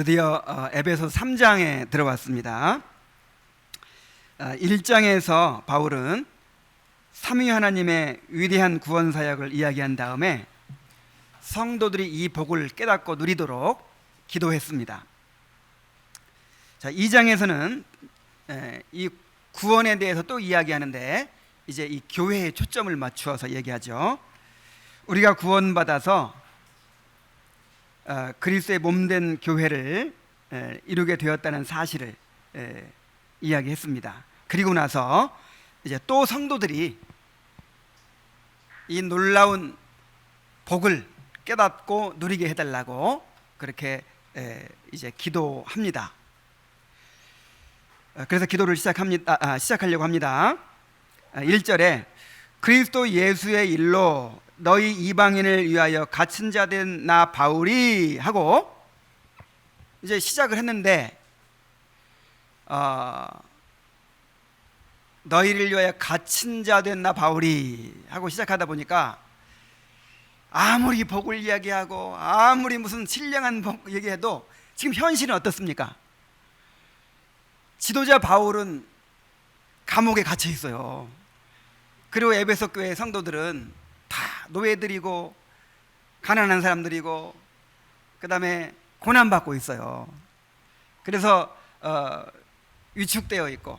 드디어 에베소 3장에 들어왔습니다. 1장에서 바울은 삼위 하나님의 위대한 구원 사역을 이야기한 다음에 성도들이 이 복을 깨닫고 누리도록 기도했습니다. 자, 2장에서는 이 구원에 대해서 또 이야기하는데 이제 이 교회에 초점을 맞추어서 얘기하죠. 우리가 구원받아서 그리스도의 몸된 교회를 이루게 되었다는 사실을 이야기했습니다. 그리고 나서 이제 또 성도들이 이 놀라운 복을 깨닫고 누리게 해달라고 그렇게 이제 기도합니다. 그래서 기도를 시작하려고 합니다. 1절에 그리스도 예수의 일로 너희 이방인을 위하여 갇힌 자 된 나 바울이 하고 이제 시작을 했는데 너희를 위하여 갇힌 자 된 나 바울이 하고 시작하다 보니까 아무리 복을 이야기하고 아무리 무슨 신령한 복 얘기해도 지금 현실은 어떻습니까? 지도자 바울은 감옥에 갇혀 있어요. 그리고 에베소 교회 성도들은 다 노예들이고 가난한 사람들이고 그 다음에 고난받고 있어요. 그래서 위축되어 있고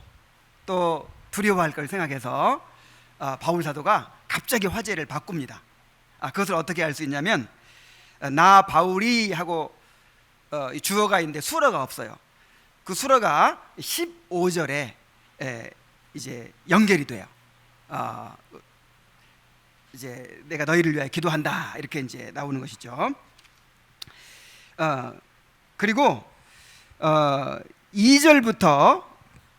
또 두려워할 걸 생각해서 바울 사도가 갑자기 화제를 바꿉니다. 그것을 어떻게 알 수 있냐면 나 바울이 하고 주어가 있는데 수어가 없어요. 그 수어가 15절에 이제 연결이 돼요. 이제 내가 너희를 위하여 기도한다 이렇게 이제 나오는 것이죠. 그리고 2절부터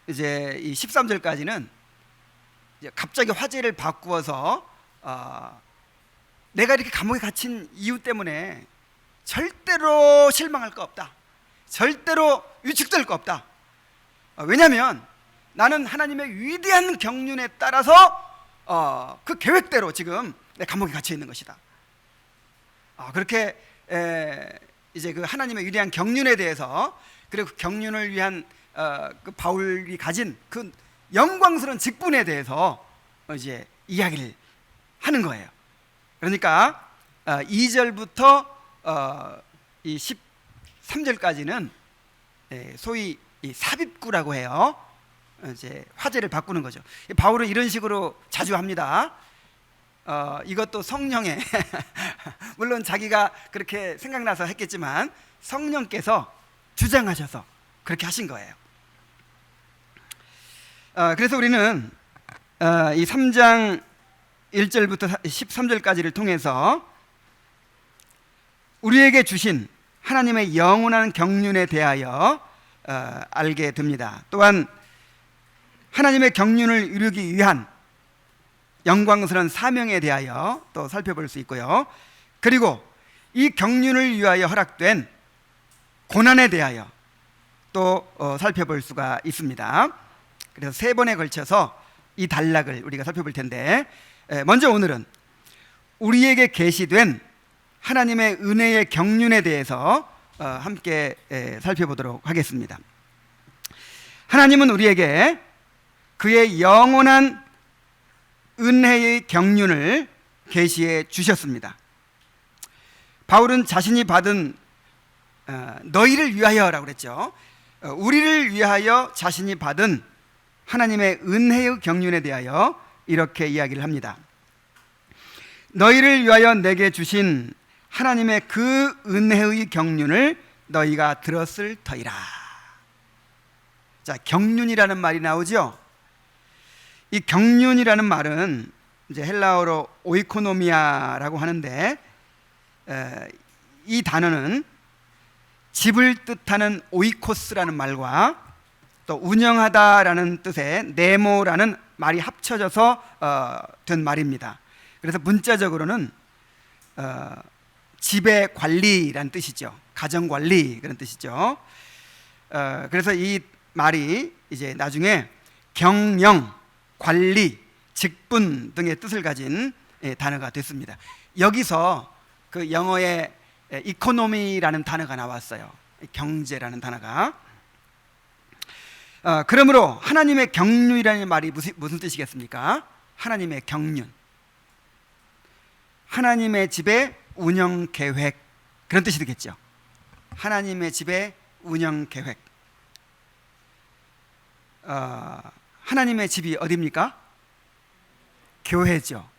이제 이 13절까지는 이제 갑자기 화제를 바꾸어서 내가 이렇게 감옥에 갇힌 이유 때문에 절대로 실망할 거 없다, 절대로 위축될 거 없다. 왜냐하면 나는 하나님의 위대한 경륜에 따라서 그 계획대로 지금 내 감옥에 갇혀 있는 것이다. 그렇게 이제 그 하나님의 위대한 경륜에 대해서 그리고 그 경륜을 위한 그 바울이 가진 그 영광스러운 직분에 대해서 이제 이야기를 하는 거예요. 그러니까 2절부터 이 13절까지는 소위 이 삽입구라고 해요. 이제 화제를 바꾸는 거죠. 바울은 이런 식으로 자주 합니다. 이것도 성령의 물론 자기가 그렇게 생각나서 했겠지만 성령께서 주장하셔서 그렇게 하신 거예요. 그래서 우리는 이 3장 1절부터 13절까지를 통해서 우리에게 주신 하나님의 영원한 경륜에 대하여 알게 됩니다. 또한 하나님의 경륜을 이루기 위한 영광스러운 사명에 대하여 또 살펴볼 수 있고요. 그리고 이 경륜을 위하여 허락된 고난에 대하여 또 살펴볼 수가 있습니다. 그래서 세 번에 걸쳐서 이 단락을 우리가 살펴볼 텐데, 먼저 오늘은 우리에게 계시된 하나님의 은혜의 경륜에 대해서 함께 살펴보도록 하겠습니다. 하나님은 우리에게 그의 영원한 은혜의 경륜을 계시해 주셨습니다. 바울은 자신이 받은 너희를 위하여라고 그랬죠. 우리를 위하여 자신이 받은 하나님의 은혜의 경륜에 대하여 이렇게 이야기를 합니다. 너희를 위하여 내게 주신 하나님의 그 은혜의 경륜을 너희가 들었을 터이라. 자, 경륜이라는 말이 나오죠. 이 경륜이라는 말은 이제 헬라어로 오이코노미아라고 하는데, 이 단어는 집을 뜻하는 오이코스라는 말과 또 운영하다라는 뜻의 네모라는 말이 합쳐져서 된 말입니다. 그래서 문자적으로는 집의 관리라는 뜻이죠. 가정 관리 그런 뜻이죠. 그래서 이 말이 이제 나중에 경영, 관리, 직분 등의 뜻을 가진 단어가 됐습니다. 여기서 그 영어의 이코노미라는 단어가 나왔어요. 경제라는 단어가. 그러므로 하나님의 경륜이라는 말이 무슨 뜻이겠습니까? 하나님의 경륜, 하나님의 집의 운영 계획, 그런 뜻이 되겠죠. 하나님의 집의 운영 계획. 하나님의 집이 어디입니까? 교회죠.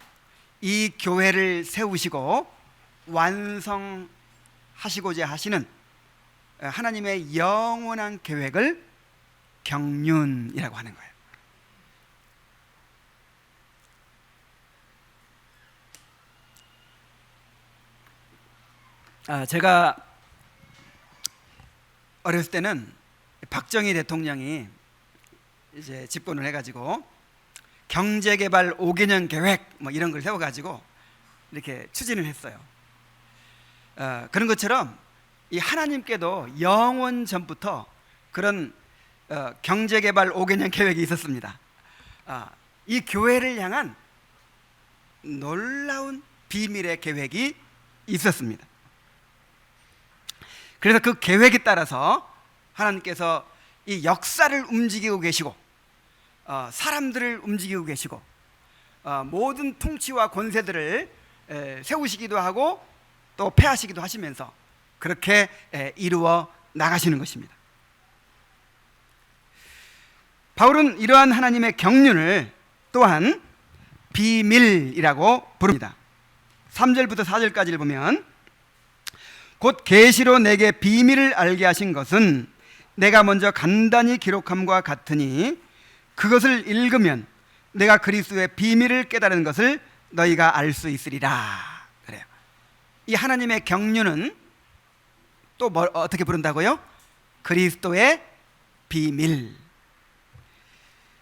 이 교회를 세우시고 완성하시고자 하시는 하나님의 영원한 계획을 경륜이라고 하는 거예요. 제가 어렸을 때는 박정희 대통령이 이제 집권을 해가지고 경제개발 5개년 계획 뭐 이런 걸 세워가지고 이렇게 추진을 했어요. 그런 것처럼 이 하나님께도 영원 전부터 그런 경제개발 5개년 계획이 있었습니다. 이 교회를 향한 놀라운 비밀의 계획이 있었습니다. 그래서 그 계획에 따라서 하나님께서 이 역사를 움직이고 계시고 사람들을 움직이고 계시고 모든 통치와 권세들을 세우시기도 하고 또 폐하시기도 하시면서 그렇게 이루어 나가시는 것입니다. 바울은 이러한 하나님의 경륜을 또한 비밀이라고 부릅니다. 3절부터 4절까지를 보면 곧 계시로 내게 비밀을 알게 하신 것은 내가 먼저 간단히 기록함과 같으니 그것을 읽으면 내가 그리스도의 비밀을 깨달은 것을 너희가 알 수 있으리라. 그래요. 이 하나님의 경륜은 또 어떻게 부른다고요? 그리스도의 비밀.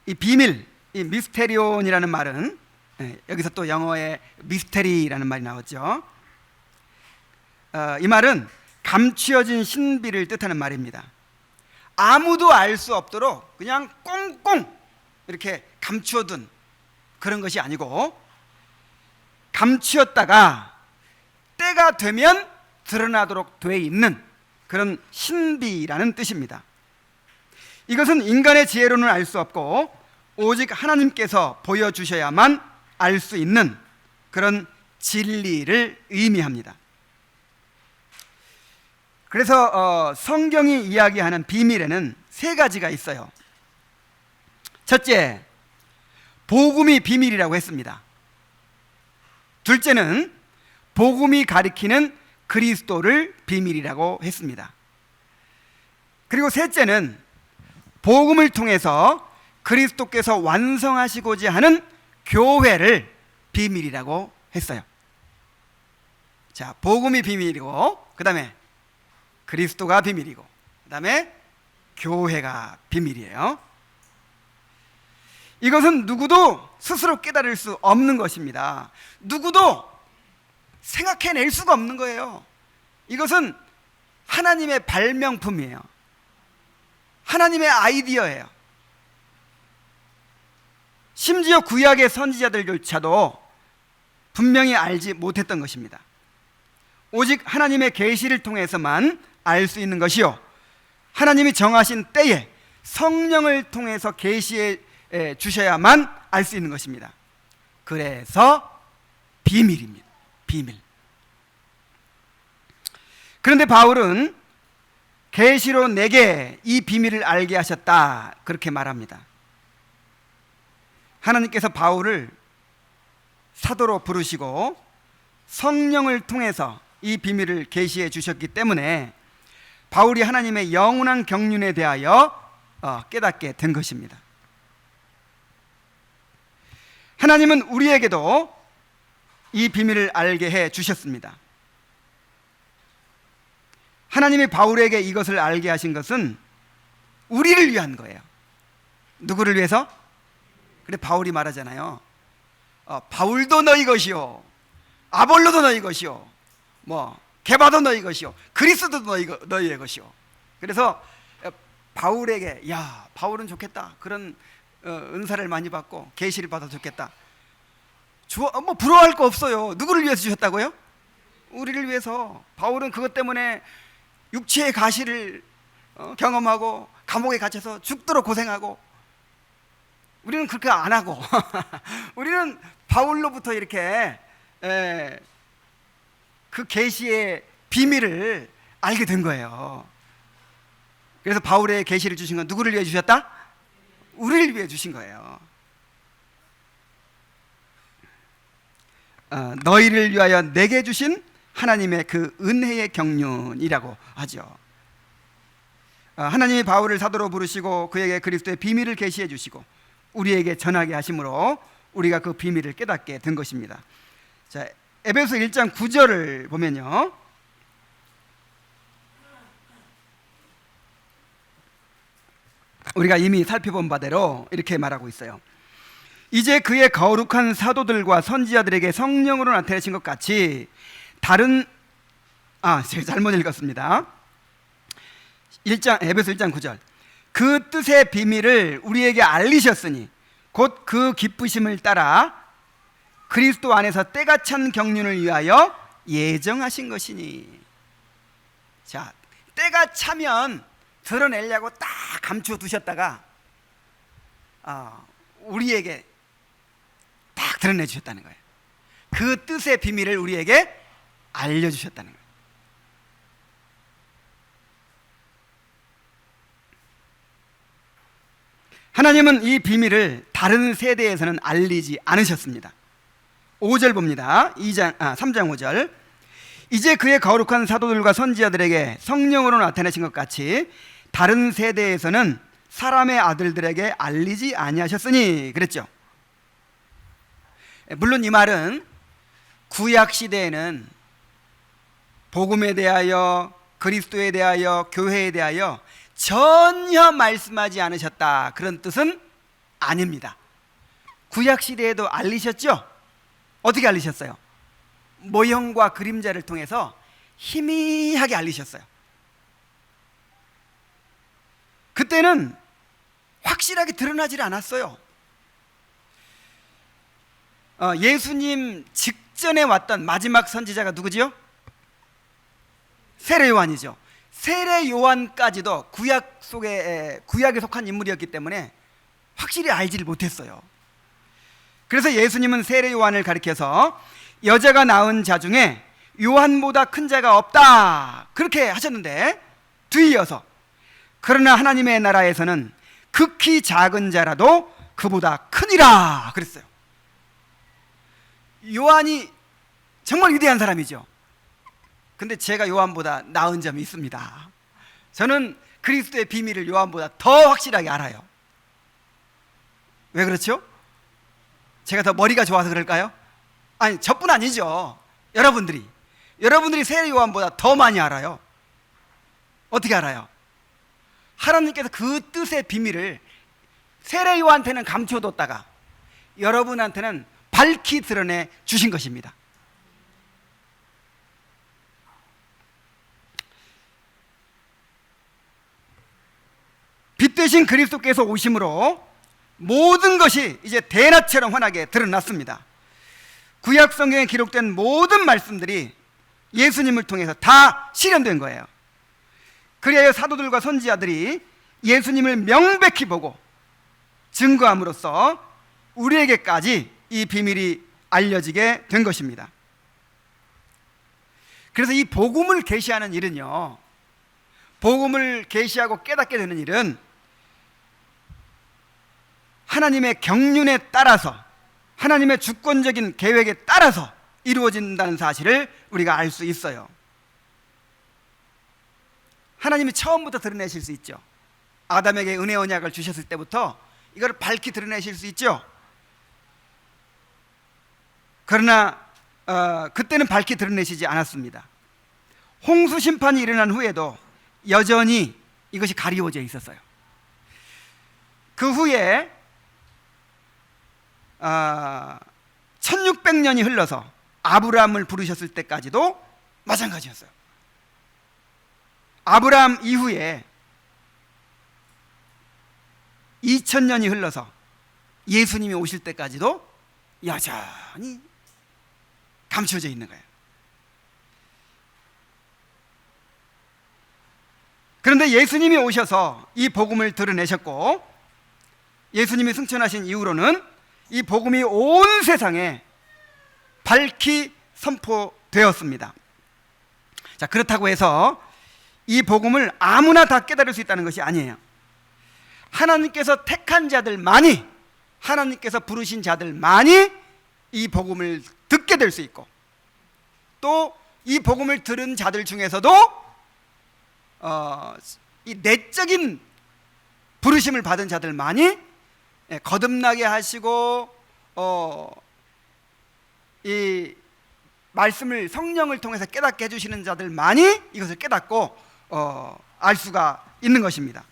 이 비밀, 이 미스테리온이라는 말은 여기서 또 영어의 미스테리라는 말이 나왔죠. 이 말은 감추어진 신비를 뜻하는 말입니다. 아무도 알 수 없도록 그냥 꽁꽁 이렇게 감추어둔 그런 것이 아니고 감추었다가 때가 되면 드러나도록 돼 있는 그런 신비라는 뜻입니다. 이것은 인간의 지혜로는 알 수 없고 오직 하나님께서 보여주셔야만 알 수 있는 그런 진리를 의미합니다. 그래서 성경이 이야기하는 비밀에는 세 가지가 있어요. 첫째, 복음이 비밀이라고 했습니다. 둘째는 복음이 가리키는 그리스도를 비밀이라고 했습니다. 그리고 셋째는 복음을 통해서 그리스도께서 완성하시고자 하는 교회를 비밀이라고 했어요. 자, 복음이 비밀이고 그 다음에 그리스도가 비밀이고 그 다음에 교회가 비밀이에요. 이것은 누구도 스스로 깨달을 수 없는 것입니다. 누구도 생각해낼 수가 없는 거예요. 이것은 하나님의 발명품이에요. 하나님의 아이디어예요. 심지어 구약의 선지자들조차도 분명히 알지 못했던 것입니다. 오직 하나님의 계시를 통해서만 알 수 있는 것이요, 하나님이 정하신 때에 성령을 통해서 계시해 주셔야만 알 수 있는 것입니다. 그래서 비밀입니다. 비밀. 그런데 바울은 계시로 내게 이 비밀을 알게 하셨다, 그렇게 말합니다. 하나님께서 바울을 사도로 부르시고 성령을 통해서 이 비밀을 계시해 주셨기 때문에 바울이 하나님의 영원한 경륜에 대하여 깨닫게 된 것입니다. 하나님은 우리에게도 이 비밀을 알게 해 주셨습니다. 하나님이 바울에게 이것을 알게 하신 것은 우리를 위한 거예요. 누구를 위해서? 그래 바울이 말하잖아요. 바울도 너희 것이요, 아볼로도 너희 것이요, 게바도 너희 것이요, 그리스도도 너희의 것이요. 그래서 바울에게 야, 바울은 좋겠다, 그런 은사를 많이 받고 계시를 받아 좋겠다. 부러워할 거 없어요. 누구를 위해서 주셨다고요? 우리를 위해서. 바울은 그것 때문에 육체의 가시를 경험하고 감옥에 갇혀서 죽도록 고생하고, 우리는 그렇게 안 하고 우리는 바울로부터 이렇게 그 계시의 비밀을 알게 된 거예요. 그래서 바울의 계시를 주신 건 누구를 위해 주셨다? 우리를 위해 주신 거예요. 너희를 위하여 내게 주신 하나님의 그 은혜의 경륜이라고 하죠. 하나님이 바울을 사도로 부르시고 그에게 그리스도의 비밀을 계시해 주시고 우리에게 전하게 하심으로 우리가 그 비밀을 깨닫게 된 것입니다. 자, 에베소 1장 9절을 보면요, 우리가 이미 살펴본 바대로 이렇게 말하고 있어요. 이제 그의 거룩한 사도들과 선지자들에게 성령으로 나타내신 것 같이 다른 제가 잘못 읽었습니다. 에베소 1장 9절, 그 뜻의 비밀을 우리에게 알리셨으니 곧 그 기쁘심을 따라 그리스도 안에서 때가 찬 경륜을 위하여 예정하신 것이니. 자, 때가 차면 드러내려고 딱 감추어 두셨다가 우리에게 딱 드러내 주셨다는 거예요. 그 뜻의 비밀을 우리에게 알려주셨다는 거예요. 하나님은 이 비밀을 다른 세대에서는 알리지 않으셨습니다. 5절 봅니다. 3장 5절, 이제 그의 거룩한 사도들과 선지자들에게 성령으로 나타내신 것 같이 다른 세대에서는 사람의 아들들에게 알리지 아니하셨으니 그랬죠. 물론 이 말은 구약 시대에는 복음에 대하여, 그리스도에 대하여, 교회에 대하여 전혀 말씀하지 않으셨다, 그런 뜻은 아닙니다. 구약 시대에도 알리셨죠? 어떻게 알리셨어요? 모형과 그림자를 통해서 희미하게 알리셨어요. 그때는 확실하게 드러나질 않았어요. 예수님 직전에 왔던 마지막 선지자가 누구지요? 세례 요한이죠. 세례 요한까지도 구약에 속한 인물이었기 때문에 확실히 알지를 못했어요. 그래서 예수님은 세례 요한을 가리켜서 여자가 낳은 자 중에 요한보다 큰 자가 없다, 그렇게 하셨는데 뒤이어서 그러나 하나님의 나라에서는 극히 작은 자라도 그보다 크니라 그랬어요. 요한이 정말 위대한 사람이죠. 근데 제가 요한보다 나은 점이 있습니다. 저는 그리스도의 비밀을 요한보다 더 확실하게 알아요. 왜 그렇죠? 제가 더 머리가 좋아서 그럴까요? 아니, 저뿐 아니죠. 여러분들이 세례 요한보다 더 많이 알아요. 어떻게 알아요? 하나님께서 그 뜻의 비밀을 세례 요한테는 감춰뒀다가 여러분한테는 밝히 드러내 주신 것입니다. 빛 대신 그리스도께서 오심으로 모든 것이 이제 대낮처럼 환하게 드러났습니다. 구약 성경에 기록된 모든 말씀들이 예수님을 통해서 다 실현된 거예요. 그리하여 사도들과 선지자들이 예수님을 명백히 보고 증거함으로써 우리에게까지 이 비밀이 알려지게 된 것입니다. 그래서 이 복음을 계시하는 일은요, 복음을 계시하고 깨닫게 되는 일은 하나님의 경륜에 따라서, 하나님의 주권적인 계획에 따라서 이루어진다는 사실을 우리가 알 수 있어요. 하나님이 처음부터 드러내실 수 있죠. 아담에게 은혜 언약을 주셨을 때부터 이걸 밝히 드러내실 수 있죠. 그러나 그때는 밝히 드러내시지 않았습니다. 홍수 심판이 일어난 후에도 여전히 이것이 가리워져 있었어요. 그 후에 1600년이 흘러서 아브라함을 부르셨을 때까지도 마찬가지였어요. 아브라함 이후에 2000년이 흘러서 예수님이 오실 때까지도 여전히 감춰져 있는 거예요. 그런데 예수님이 오셔서 이 복음을 드러내셨고, 예수님이 승천하신 이후로는 이 복음이 온 세상에 밝히 선포되었습니다. 자, 그렇다고 해서 이 복음을 아무나 다 깨달을 수 있다는 것이 아니에요. 하나님께서 택한 자들만이, 하나님께서 부르신 자들만이 이 복음을 듣게 될 수 있고, 또 이 복음을 들은 자들 중에서도 이 내적인 부르심을 받은 자들만이 거듭나게 하시고 이 말씀을, 성령을 통해서 깨닫게 해주시는 자들만이 이것을 깨닫고 알 수가 있는 것입니다.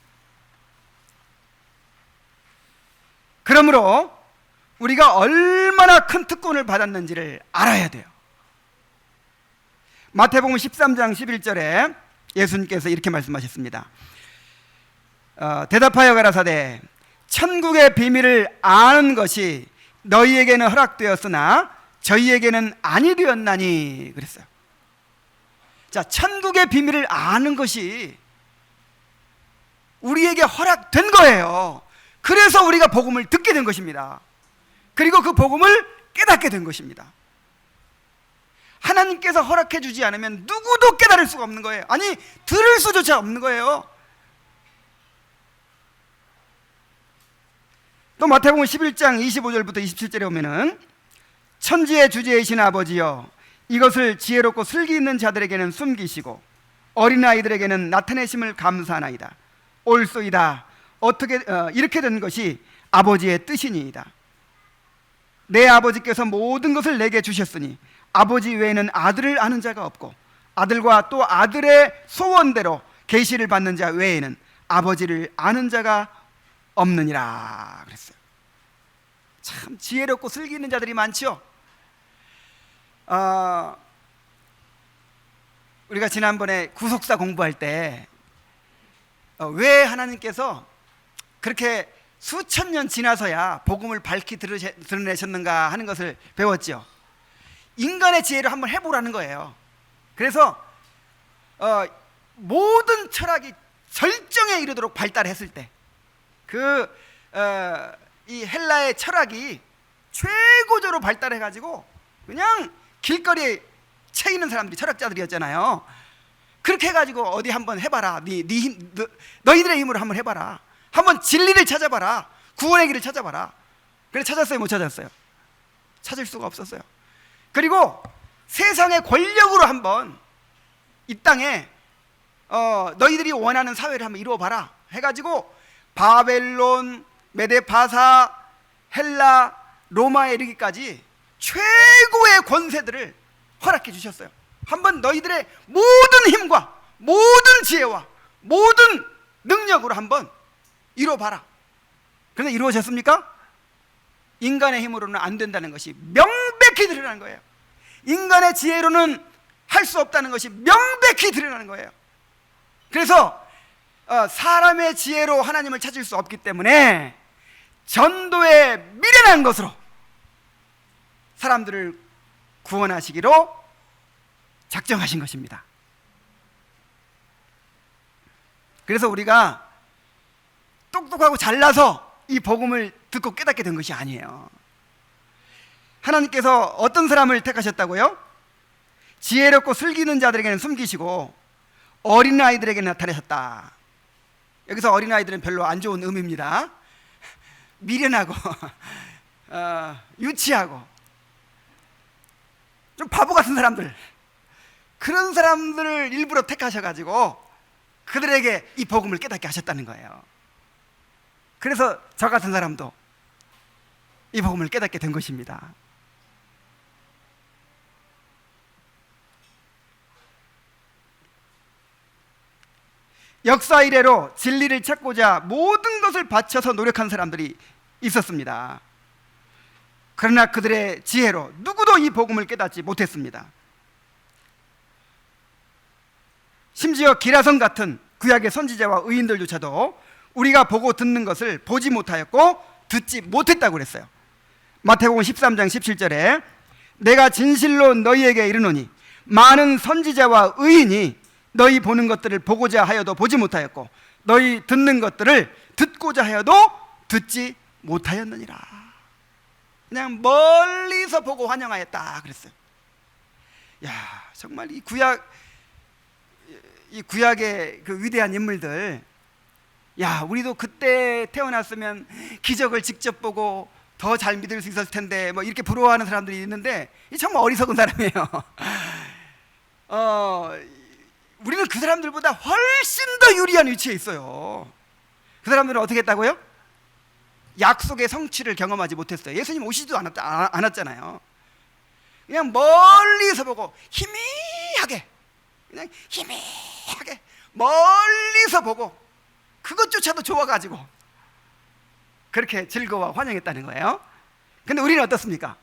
그러므로 우리가 얼마나 큰 특권을 받았는지를 알아야 돼요. 마태복음 13장 11절에 예수님께서 이렇게 말씀하셨습니다. 대답하여 가라사대 천국의 비밀을 아는 것이 너희에게는 허락되었으나 저희에게는 아니 되었나니 그랬어요. 자, 천국의 비밀을 아는 것이 우리에게 허락된 거예요. 그래서 우리가 복음을 듣게 된 것입니다. 그리고 그 복음을 깨닫게 된 것입니다. 하나님께서 허락해 주지 않으면 누구도 깨달을 수가 없는 거예요. 아니, 들을 수조차 없는 거예요. 또 마태복음 11장 25절부터 27절에 보면은 천지의 주제이신 아버지여, 이것을 지혜롭고 슬기 있는 자들에게는 숨기시고 어린아이들에게는 나타내심을 감사하나이다. 옳소이다. 이렇게 된 것이 아버지의 뜻이니이다. 내 아버지께서 모든 것을 내게 주셨으니 아버지 외에는 아들을 아는 자가 없고 아들과 또 아들의 소원대로 계시를 받는 자 외에는 아버지를 아는 자가 없느니라 그랬어요. 참 지혜롭고 슬기 있는 자들이 많죠. 우리가 지난번에 구속사 공부할 때 왜 하나님께서 그렇게 수천 년 지나서야 복음을 밝히 드러내셨는가 하는 것을 배웠죠. 인간의 지혜를 한번 해보라는 거예요. 그래서 모든 철학이 절정에 이르도록 발달했을 때 이 헬라의 철학이 최고조로 발달해가지고 그냥 길거리에 채 있는 사람들이 철학자들이었잖아요. 그렇게 해가지고 어디 한번 해봐라. 너희들의 힘으로 한번 해봐라. 한번 진리를 찾아봐라. 구원의 길을 찾아봐라. 그래 찾았어요? 못 찾았어요? 찾을 수가 없었어요. 그리고 세상의 권력으로 한번 이 땅에 너희들이 원하는 사회를 한번 이루어봐라 해가지고 바벨론, 메데파사, 헬라, 로마에 이르기까지 최고의 권세들을 허락해 주셨어요. 한번 너희들의 모든 힘과 모든 지혜와 모든 능력으로 한번 이루어봐라. 그런데 이루어졌습니까? 인간의 힘으로는 안 된다는 것이 명백히 드러나는 거예요. 인간의 지혜로는 할 수 없다는 것이 명백히 드러나는 거예요. 그래서 사람의 지혜로 하나님을 찾을 수 없기 때문에 전도에 미련한 것으로 사람들을 구원하시기로 작정하신 것입니다. 그래서 우리가 똑똑하고 잘나서 이 복음을 듣고 깨닫게 된 것이 아니에요. 하나님께서 어떤 사람을 택하셨다고요? 지혜롭고 슬기 있는 자들에게는 숨기시고 어린아이들에게 나타내셨다. 여기서 어린아이들은 별로 안 좋은 의미입니다. 미련하고 유치하고 좀 바보 같은 사람들, 그런 사람들을 일부러 택하셔가지고 그들에게 이 복음을 깨닫게 하셨다는 거예요. 그래서 저 같은 사람도 이 복음을 깨닫게 된 것입니다. 역사 이래로 진리를 찾고자 모든 것을 바쳐서 노력한 사람들이 있었습니다. 그러나 그들의 지혜로 누구도 이 복음을 깨닫지 못했습니다. 심지어 기라성 같은 구약의 선지자와 의인들조차도 우리가 보고 듣는 것을 보지 못하였고 듣지 못했다고 그랬어요. 마태복음 13장 17절에 내가 진실로 너희에게 이르노니 많은 선지자와 의인이 너희 보는 것들을 보고자 하여도 보지 못하였고 너희 듣는 것들을 듣고자 하여도 듣지 못하였느니라. 그냥 멀리서 보고 환영하였다 그랬어요. 야, 정말 이 구약의 그 위대한 인물들, 야, 우리도 그때 태어났으면 기적을 직접 보고 더 잘 믿을 수 있었을 텐데 뭐 이렇게 부러워하는 사람들이 있는데 정말 어리석은 사람이에요. 우리는 그 사람들보다 훨씬 더 유리한 위치에 있어요. 그 사람들은 어떻게 했다고요? 약속의 성취를 경험하지 못했어요. 예수님 오시지도 않았잖아요. 그냥 멀리서 보고 희미하게, 그냥 희미하게 멀리서 보고 그것조차도 좋아가지고 그렇게 즐거워 환영했다는 거예요. 근데 우리는 어떻습니까?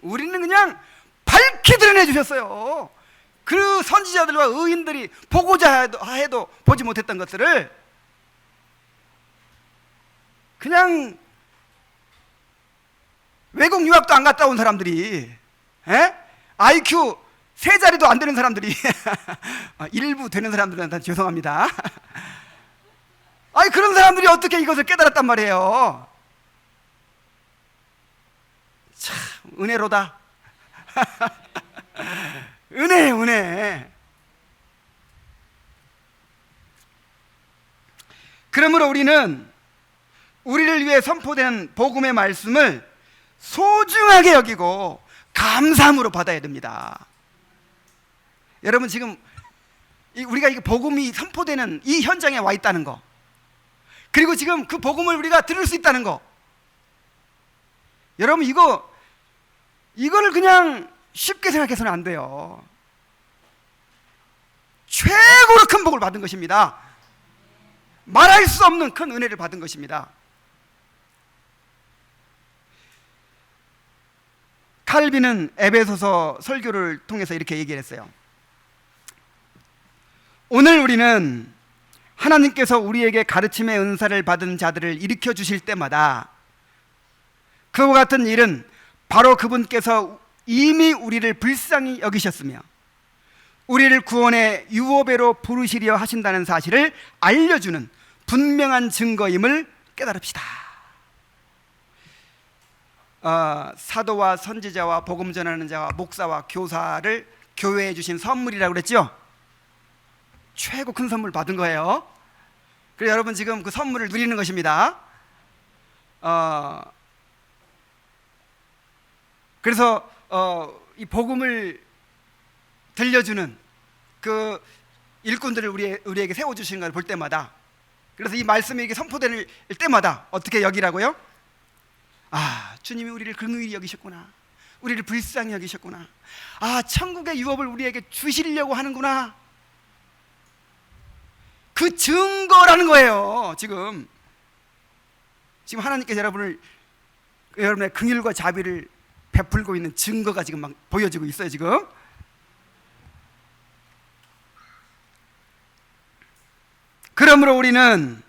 우리는 그냥 밝히 드러내 주셨어요. 그 선지자들과 의인들이 보고자 해도 보지 못했던 것들을 그냥 외국 유학도 안 갔다 온 사람들이, IQ 3자리도 안 되는 사람들이 일부 되는 사람들한테 죄송합니다. 아니, 그런 사람들이 어떻게 이것을 깨달았단 말이에요. 참 은혜로다. 은혜. 그러므로 우리는 우리를 위해 선포된 복음의 말씀을 소중하게 여기고 감사함으로 받아야 됩니다. 여러분, 지금 우리가 이 복음이 선포되는 이 현장에 와 있다는 거, 그리고 지금 그 복음을 우리가 들을 수 있다는 거, 여러분 이거를 그냥 쉽게 생각해서는 안 돼요. 최고로 큰 복을 받은 것입니다. 말할 수 없는 큰 은혜를 받은 것입니다. 칼빈은 에베소서 설교를 통해서 이렇게 얘기를 했어요. 오늘 우리는 하나님께서 우리에게 가르침의 은사를 받은 자들을 일으켜 주실 때마다 그와 같은 일은 바로 그분께서 이미 우리를 불쌍히 여기셨으며 우리를 구원의 유오배로 부르시려 하신다는 사실을 알려주는 분명한 증거임을 깨달읍시다. 사도와 선지자와 복음 전하는 자와 목사와 교사를 교회에 주신 선물이라고 그랬죠. 최고 큰 선물 받은 거예요. 그래서 여러분 지금 그 선물을 누리는 것입니다. 그래서 이 복음을 들려주는 그 일꾼들을 우리에게 세워주시는 걸 볼 때마다, 그래서 이 말씀이 이렇게 선포될 때마다 어떻게 여기라고요? 주님이 우리를 긍휼히 여기셨구나, 우리를 불쌍히 여기셨구나, 천국의 유업을 우리에게 주시려고 하는구나, 그 증거라는 거예요. 지금 하나님께서 여러분의 긍휼과 자비를 베풀고 있는 증거가 지금 막 보여지고 있어요. 지금 그러므로 우리는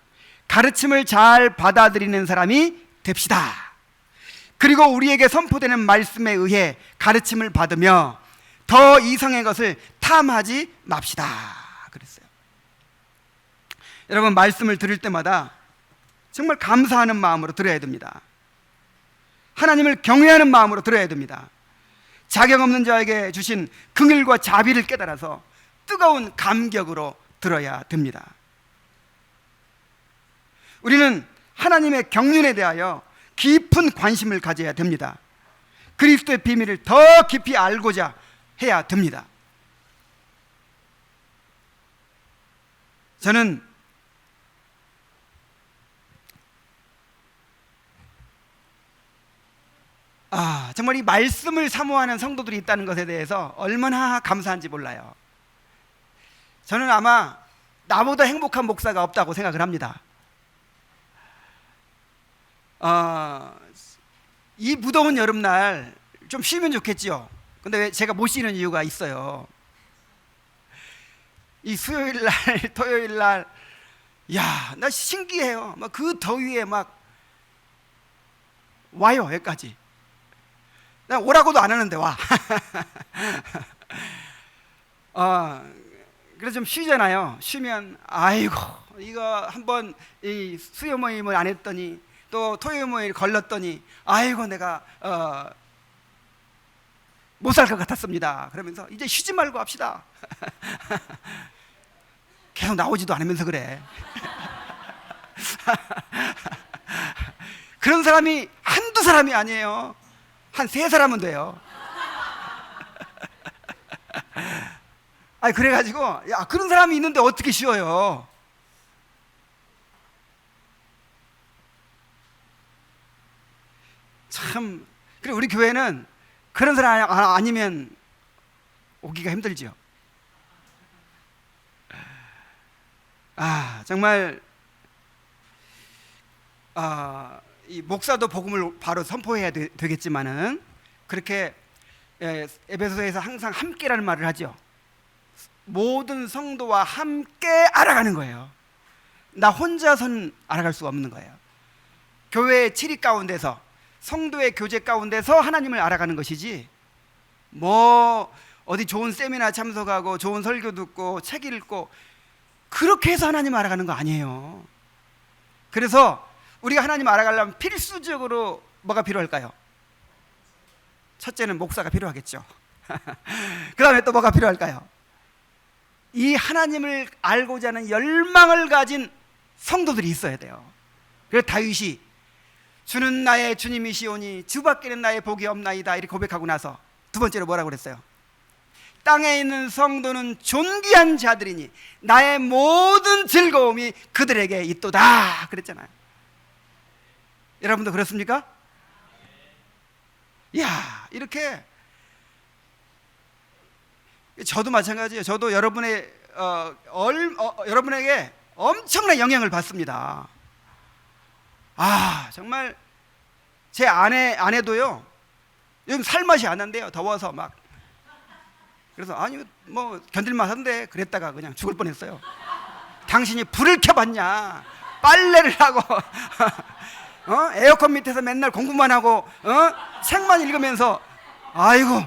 가르침을 잘 받아들이는 사람이 됩시다. 그리고 우리에게 선포되는 말씀에 의해 가르침을 받으며 더 이상의 것을 탐하지 맙시다 그랬어요. 여러분, 말씀을 들을 때마다 정말 감사하는 마음으로 들어야 됩니다. 하나님을 경외하는 마음으로 들어야 됩니다. 자격 없는 자에게 주신 긍휼과 자비를 깨달아서 뜨거운 감격으로 들어야 됩니다. 우리는 하나님의 경륜에 대하여 깊은 관심을 가져야 됩니다. 그리스도의 비밀을 더 깊이 알고자 해야 됩니다. 저는 정말 이 말씀을 사모하는 성도들이 있다는 것에 대해서 얼마나 감사한지 몰라요. 저는 아마 나보다 행복한 목사가 없다고 생각을 합니다. 이 무더운 여름날 좀 쉬면 좋겠지요. 근데 왜 제가 못 쉬는 이유가 있어요. 이 수요일날 토요일날 나 신기해요. 막 그 더위에 막 와요. 여기까지 난 오라고도 안 하는데 와. 그래서 좀 쉬잖아요. 쉬면 아이고 이거 한번 이 수요 모임을 안 했더니 또 토요 모임을 걸렀더니 아이고 내가 못 살 것 같았습니다. 그러면서 이제 쉬지 말고 합시다. 계속 나오지도 않으면서 그래. 그런 사람이 한두 사람이 아니에요. 한 3사람은 돼요. 아니 그래가지고 야 그런 사람이 있는데 어떻게 쉬어요? 참. 그리고 우리 교회는 그런 사람 아니면 오기가 힘들죠. 정말 이 목사도 복음을 바로 선포해야 되겠지만은 그렇게 에베소서에서 항상 함께라는 말을 하죠. 모든 성도와 함께 알아가는 거예요. 나 혼자서는 알아갈 수가 없는 거예요. 교회의 체리 가운데서, 성도의 교제 가운데서 하나님을 알아가는 것이지, 뭐 어디 좋은 세미나 참석하고 좋은 설교 듣고 책 읽고 그렇게 해서 하나님 알아가는 거 아니에요. 그래서 우리가 하나님 알아가려면 필수적으로 뭐가 필요할까요? 첫째는 목사가 필요하겠죠. 그 다음에 또 뭐가 필요할까요? 이 하나님을 알고자 하는 열망을 가진 성도들이 있어야 돼요. 그래서 다윗이 주는 나의 주님이시오니 주밖에는 나의 복이 없나이다 이렇게 고백하고 나서 두 번째로 뭐라고 그랬어요? 땅에 있는 성도는 존귀한 자들이니 나의 모든 즐거움이 그들에게 있도다 그랬잖아요. 여러분도 그렇습니까? 이야, 이렇게 저도 마찬가지예요. 저도 여러분의 여러분에게 엄청난 영향을 받습니다. 정말 제 아내도요 요즘 살맛이 안 난대요. 더워서 막. 그래서 아니 뭐 견딜만 한데 그랬다가 그냥 죽을 뻔했어요. 당신이 불을 켜봤냐, 빨래를 하고 에어컨 밑에서 맨날 공부만 하고 책만 읽으면서 아이고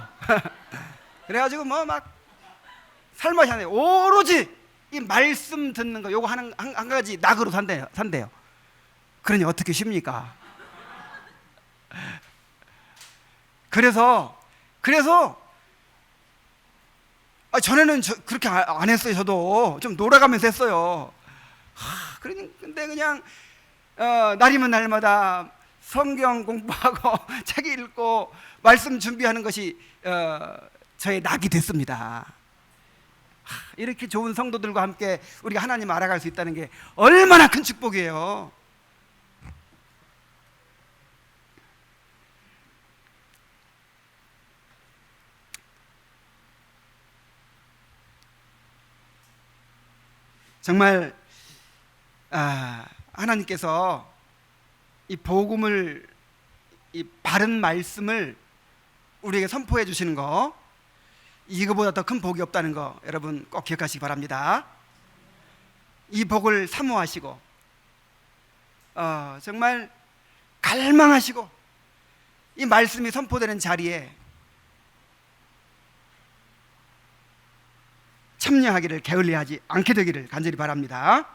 그래가지고 뭐 막 살맛이 안 나요. 오로지 이 말씀 듣는 거 요거 한 가지 낙으로 산대요. 그러니 어떻게 쉽니까? 그래서 전에는 그렇게 안 했어요. 저도 좀 놀아가면서 했어요. 근데 그냥 날이면 날마다 성경 공부하고 책 읽고 말씀 준비하는 것이 저의 낙이 됐습니다. 이렇게 좋은 성도들과 함께 우리가 하나님 알아갈 수 있다는 게 얼마나 큰 축복이에요. 정말 하나님께서 이 복음을, 이 바른 말씀을 우리에게 선포해 주시는 거, 이거보다 더 큰 복이 없다는 거 여러분 꼭 기억하시기 바랍니다. 이 복을 사모하시고 정말 갈망하시고 이 말씀이 선포되는 자리에 참여하기를 게을리하지 않게 되기를 간절히 바랍니다.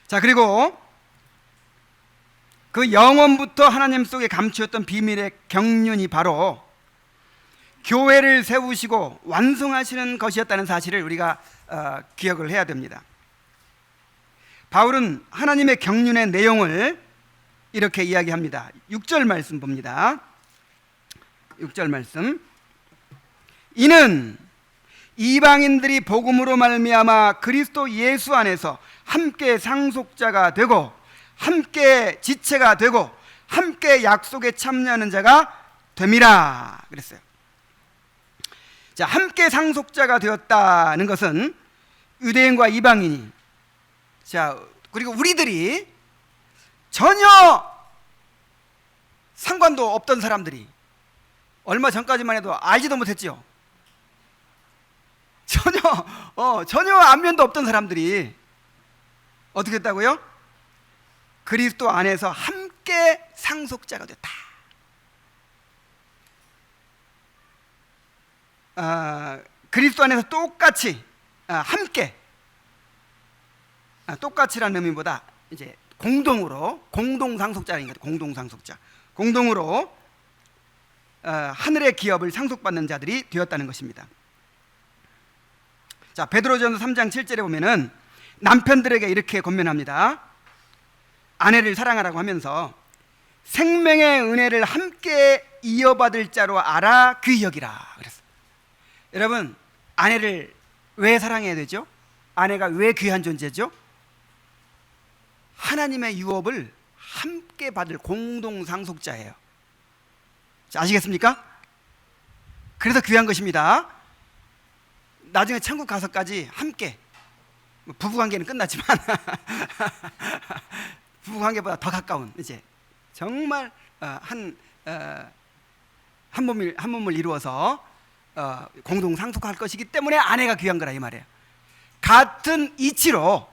자, 그리고 그 영원부터 하나님 속에 감추었던 비밀의 경륜이 바로 교회를 세우시고 완성하시는 것이었다는 사실을 우리가 기억을 해야 됩니다. 바울은 하나님의 경륜의 내용을 이렇게 이야기합니다. 6절 말씀 봅니다. 6절 말씀. 이는 이방인들이 복음으로 말미암아 그리스도 예수 안에서 함께 상속자가 되고 함께 지체가 되고 함께 약속에 참여하는 자가 됨이라 그랬어요. 자, 함께 상속자가 되었다는 것은 유대인과 이방인이, 자, 그리고 우리들이 전혀 상관도 없던 사람들이, 얼마 전까지만 해도 알지도 못했죠. 전혀 안면도 없던 사람들이 어떻게 했다고요? 그리스도 안에서 함께 함께 상속자가 됐다. 그리스도 안에서 똑같이 함께, 똑같이라는 의미보다 이제 공동으로, 공동상속자인 거죠. 공동상속자, 공동으로 하늘의 기업을 상속받는 자들이 되었다는 것입니다. 자, 베드로전서 3장 7절에 보면은 남편들에게 이렇게 권면합니다. 아내를 사랑하라고 하면서 생명의 은혜를 함께 이어받을 자로 알아 귀히 여기라 그랬어요. 여러분, 아내를 왜 사랑해야 되죠? 아내가 왜 귀한 존재죠? 하나님의 유업을 함께 받을 공동상속자예요. 자, 아시겠습니까? 그래서 귀한 것입니다. 나중에 천국 가서까지 함께, 부부관계는 끝났지만 부부관계보다 더 가까운, 이제 정말 한 몸을 이루어서 공동 상속할 것이기 때문에 아내가 귀한 거라 이 말이에요. 같은 이치로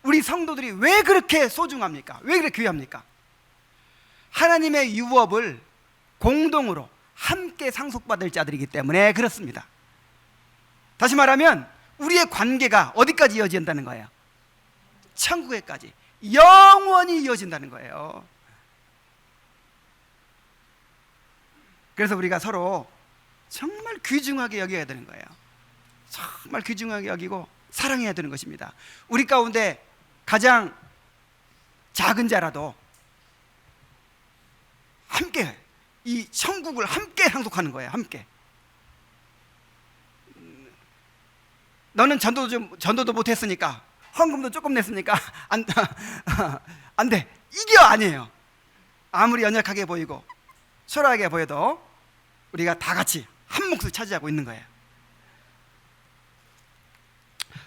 우리 성도들이 왜 그렇게 소중합니까? 왜 그렇게 귀합니까? 하나님의 유업을 공동으로 함께 상속받을 자들이기 때문에 그렇습니다. 다시 말하면 우리의 관계가 어디까지 이어진다는 거예요? 천국에까지 영원히 이어진다는 거예요. 그래서 우리가 서로 정말 귀중하게 여겨야 되는 거예요. 정말 귀중하게 여기고 사랑해야 되는 것입니다. 우리 가운데 가장 작은 자라도 함께 이 천국을 함께 상속하는 거예요. 함께. 너는 전도도 못했으니까, 헌금도 조금 냈으니까 안 돼. 이게 아니에요. 아무리 연약하게 보이고 초라하게 보여도 우리가 다 같이 한 몫을 차지하고 있는 거예요.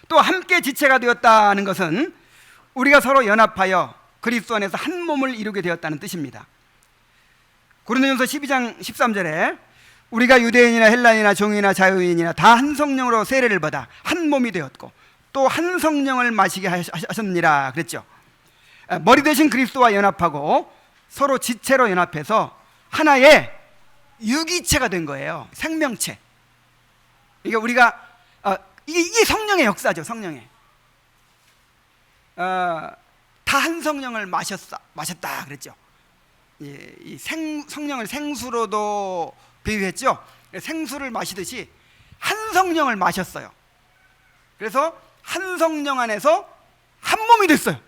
또 함께 지체가 되었다는 것은 우리가 서로 연합하여 그리스도 안에서 한 몸을 이루게 되었다는 뜻입니다. 고린도전서 12장 13절에 우리가 유대인이나 헬라인이나 종이나 자유인이나 다 한 성령으로 세례를 받아 한 몸이 되었고 또 한 성령을 마시게 하셨느니라 그랬죠. 머리 대신 그리스도와 연합하고 서로 지체로 연합해서 하나의 유기체가 된 거예요. 생명체. 그러니까 우리가 이게 성령의 역사죠. 성령의 다 한 성령을 마셨다 그랬죠. 이 성령을 생수로도 비유했죠. 생수를 마시듯이 한 성령을 마셨어요. 그래서 한 성령 안에서 한 몸이 됐어요.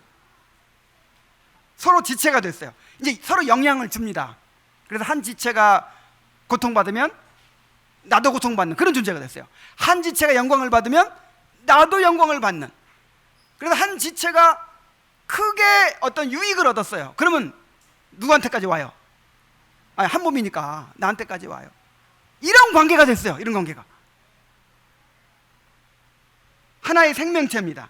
서로 지체가 됐어요. 이제 서로 영향을 줍니다. 그래서 한 지체가 고통받으면 나도 고통받는 그런 존재가 됐어요. 한 지체가 영광을 받으면 나도 영광을 받는. 그래서 한 지체가 크게 어떤 유익을 얻었어요. 그러면 누구한테까지 와요? 한 몸이니까 나한테까지 와요. 이런 관계가 됐어요. 이런 관계가 하나의 생명체입니다.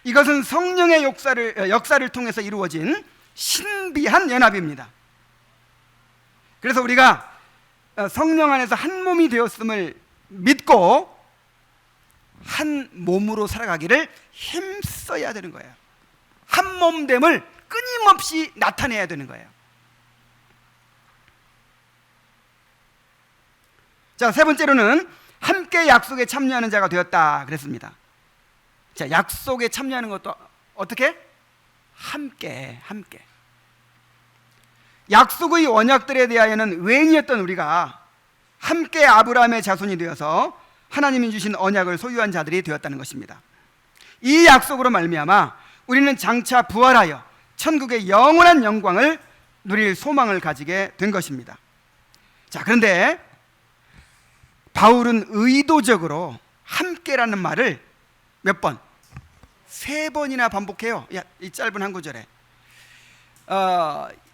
이것은 성령의 역사를 통해서 이루어진 신비한 연합입니다. 그래서 우리가 성령 안에서 한 몸이 되었음을 믿고 한 몸으로 살아가기를 힘써야 되는 거예요. 한 몸됨을 끊임없이 나타내야 되는 거예요. 자, 세 번째로는 함께 약속에 참여하는 자가 되었다 그랬습니다. 자, 약속에 참여하는 것도 어떻게? 함께. 약속의 언약들에 대하여는 외인이었던 우리가 함께 아브라함의 자손이 되어서 하나님이 주신 언약을 소유한 자들이 되었다는 것입니다. 이 약속으로 말미암아 우리는 장차 부활하여 천국의 영원한 영광을 누릴 소망을 가지게 된 것입니다. 자, 그런데 바울은 의도적으로 함께라는 말을 몇 번? 3번이나 반복해요. 이 짧은 한 구절에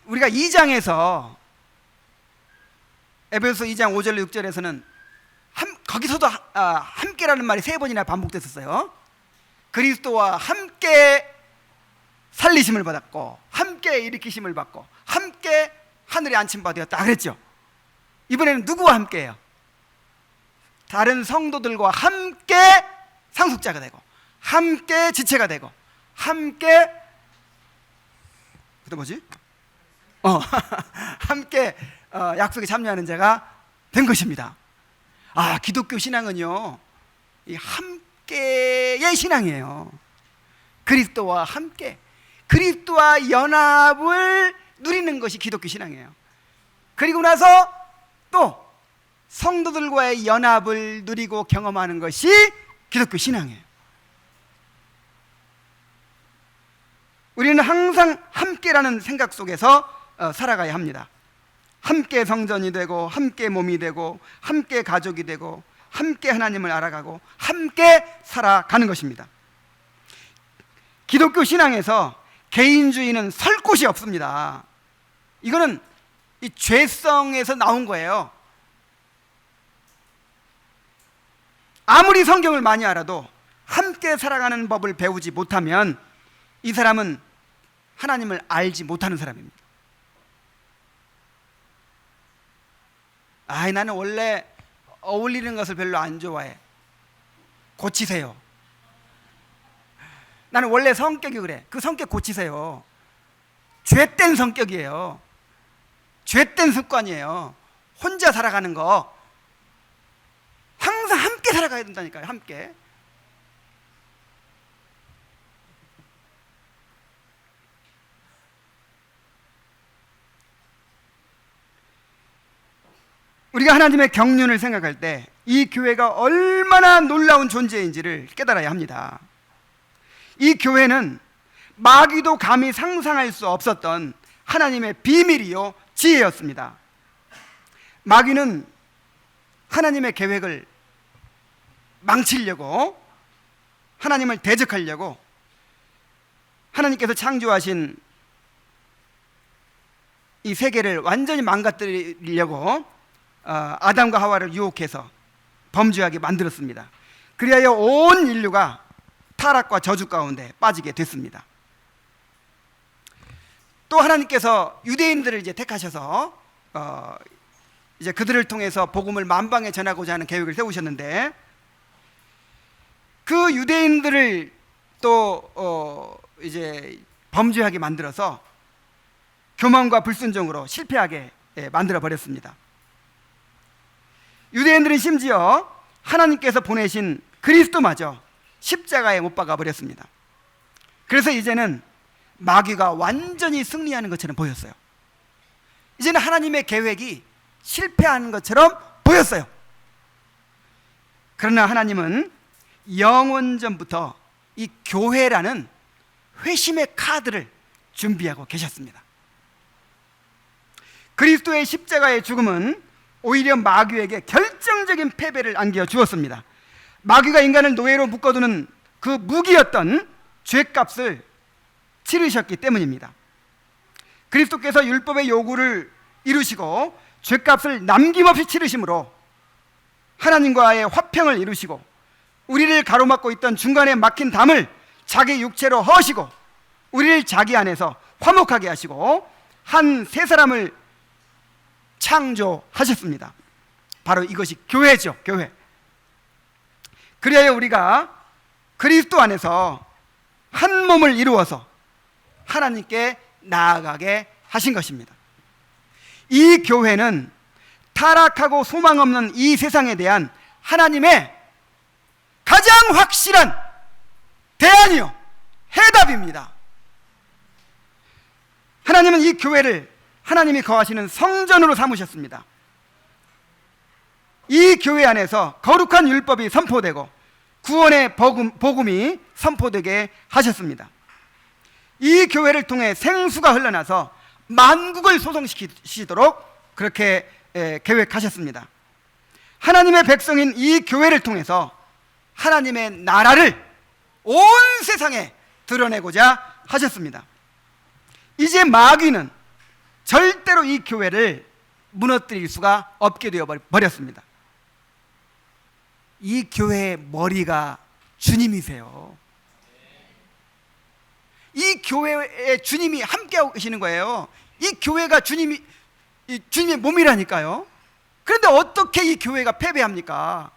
우리가 2장에서 에베소 2장 5절 6절에서는 거기서도 함께라는 말이 3번이나 반복됐었어요. 그리스도와 함께 살리심을 받았고 함께 일으키심을 받고 함께 하늘에 안침받았다 그랬죠. 이번에는 누구와 함께해요? 다른 성도들과 함께 상속자가 되고 함께 지체가 되고 함께 또 뭐지? 함께 약속에 참여하는 자가 된 것입니다. 기독교 신앙은요, 이 함께의 신앙이에요. 그리스도와 함께, 그리스도와 연합을 누리는 것이 기독교 신앙이에요. 그리고 나서 또 성도들과의 연합을 누리고 경험하는 것이 기독교 신앙이에요. 우리는 항상 함께라는 생각 속에서 살아가야 합니다. 함께 성전이 되고, 함께 몸이 되고, 함께 가족이 되고, 함께 하나님을 알아가고, 함께 살아가는 것입니다. 기독교 신앙에서 개인주의는 설 곳이 없습니다. 이거는 이 죄성에서 나온 거예요. 아무리 성경을 많이 알아도 함께 살아가는 법을 배우지 못하면 이 사람은 하나님을 알지 못하는 사람입니다. 나는 원래 어울리는 것을 별로 안 좋아해. 고치세요. 나는 원래 성격이 그래. 그 성격 고치세요. 죄된 성격이에요. 죄된 습관이에요. 혼자 살아가는 거. 항상 함께 살아가야 된다니까요. 함께. 우리가 하나님의 경륜을 생각할 때 이 교회가 얼마나 놀라운 존재인지를 깨달아야 합니다. 이 교회는 마귀도 감히 상상할 수 없었던 하나님의 비밀이요 지혜였습니다. 마귀는 하나님의 계획을 망치려고, 하나님을 대적하려고, 하나님께서 창조하신 이 세계를 완전히 망가뜨리려고 아담과 하와를 유혹해서 범죄하게 만들었습니다. 그리하여 온 인류가 타락과 저주 가운데 빠지게 됐습니다. 또 하나님께서 유대인들을 이제 택하셔서 이제 그들을 통해서 복음을 만방에 전하고자 하는 계획을 세우셨는데, 그 유대인들을 또 이제 범죄하게 만들어서 교만과 불순종으로 실패하게 만들어 버렸습니다. 유대인들은 심지어 하나님께서 보내신 그리스도마저 십자가에 못 박아 버렸습니다. 그래서 이제는 마귀가 완전히 승리하는 것처럼 보였어요. 이제는 하나님의 계획이 실패하는 것처럼 보였어요. 그러나 하나님은 영원전부터 이 교회라는 회심의 카드를 준비하고 계셨습니다. 그리스도의 십자가의 죽음은 오히려 마귀에게 결정적인 패배를 안겨주었습니다. 마귀가 인간을 노예로 묶어두는 그 무기였던 죄값을 치르셨기 때문입니다. 그리스도께서 율법의 요구를 이루시고 죄값을 남김없이 치르심으로 하나님과의 화평을 이루시고, 우리를 가로막고 있던 중간에 막힌 담을 자기 육체로 허시고, 우리를 자기 안에서 화목하게 하시고 한 새 사람을 창조하셨습니다. 바로 이것이 교회죠. 교회. 그래야 우리가 그리스도 안에서 한 몸을 이루어서 하나님께 나아가게 하신 것입니다. 이 교회는 타락하고 소망 없는 이 세상에 대한 하나님의 가장 확실한 대안이요, 해답입니다. 하나님은 이 교회를 하나님이 거하시는 성전으로 삼으셨습니다. 이 교회 안에서 거룩한 율법이 선포되고 구원의 복음이 선포되게 하셨습니다. 이 교회를 통해 생수가 흘러나서 만국을 소성시키시도록 그렇게 계획하셨습니다. 하나님의 백성인 이 교회를 통해서 하나님의 나라를 온 세상에 드러내고자 하셨습니다. 이제 마귀는 절대로 이 교회를 무너뜨릴 수가 없게 되어 버렸습니다. 이 교회의 머리가 주님이세요. 이 교회의 주님이 함께하고 계시는 거예요. 이 교회가 주님의 몸이라니까요. 그런데 어떻게 이 교회가 패배합니까?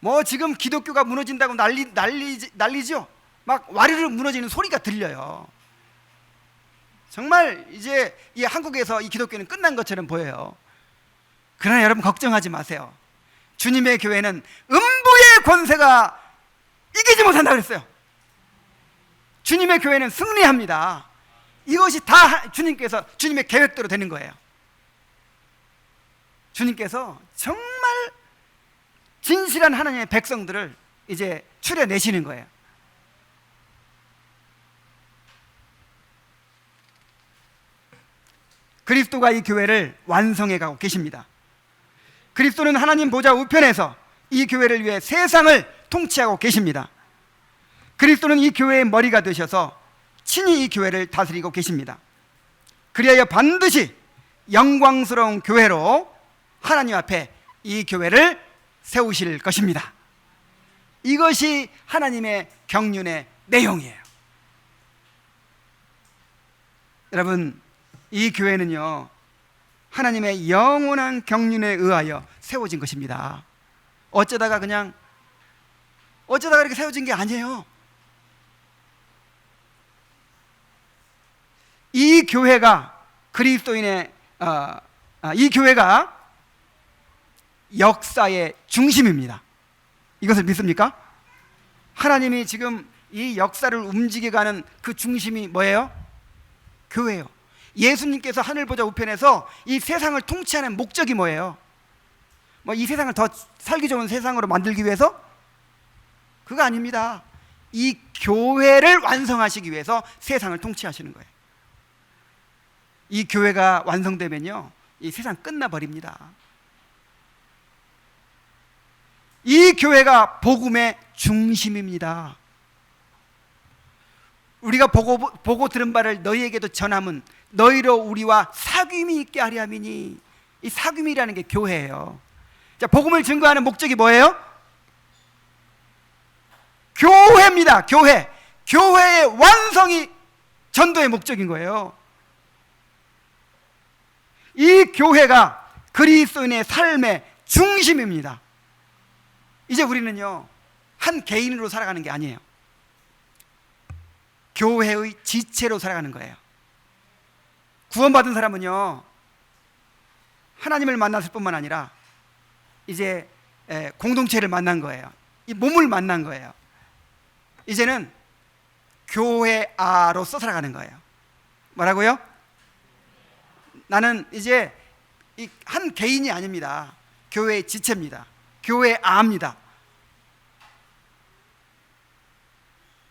뭐 지금 기독교가 무너진다고 난리죠. 막 와르르 무너지는 소리가 들려요. 정말 이제 이 한국에서 이 기독교는 끝난 것처럼 보여요. 그러나 여러분 걱정하지 마세요. 주님의 교회는 음부의 권세가 이기지 못한다 그랬어요. 주님의 교회는 승리합니다. 이것이 다 주님의 계획대로 되는 거예요. 주님께서 정말 진실한 하나님의 백성들을 이제 추려내시는 거예요. 그리스도가 이 교회를 완성해 가고 계십니다. 그리스도는 하나님 보좌 우편에서 이 교회를 위해 세상을 통치하고 계십니다. 그리스도는 이 교회의 머리가 되셔서 친히 이 교회를 다스리고 계십니다. 그리하여 반드시 영광스러운 교회로 하나님 앞에 이 교회를 세우실 것입니다. 이것이 하나님의 경륜의 내용이에요. 여러분, 이 교회는요, 하나님의 영원한 경륜에 의하여 세워진 것입니다. 어쩌다가 이렇게 세워진 게 아니에요. 이 교회가 이 교회가 역사의 중심입니다. 이것을 믿습니까? 하나님이 지금 이 역사를 움직여가는 그 중심이 뭐예요? 교회예요. 예수님께서 하늘보좌 우편에서 이 세상을 통치하는 목적이 뭐예요? 이 세상을 더 살기 좋은 세상으로 만들기 위해서? 그거 아닙니다. 이 교회를 완성하시기 위해서 세상을 통치하시는 거예요. 이 교회가 완성되면요, 이 세상 끝나버립니다. 이 교회가 복음의 중심입니다. 우리가 보고 들은 바를 너희에게도 전함은 너희로 우리와 사귐이 있게 하려 함이니. 이 사귐이라는 게 교회예요. 자, 복음을 증거하는 목적이 뭐예요? 교회입니다. 교회의 완성이 전도의 목적인 거예요. 이 교회가 그리스도인의 삶의 중심입니다. 이제 우리는요, 한 개인으로 살아가는 게 아니에요. 교회의 지체로 살아가는 거예요. 구원받은 사람은요, 하나님을 만났을 뿐만 아니라 이제 공동체를 만난 거예요. 이 몸을 만난 거예요. 이제는 교회아로서 살아가는 거예요. 뭐라고요? 나는 이제 한 개인이 아닙니다. 교회의 지체입니다. 교회아입니다.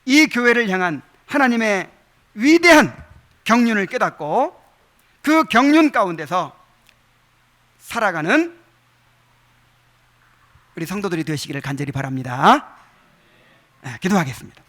이 교회를 향한 하나님의 위대한 경륜을 깨닫고 그 경륜 가운데서 살아가는 우리 성도들이 되시기를 간절히 바랍니다. 기도하겠습니다.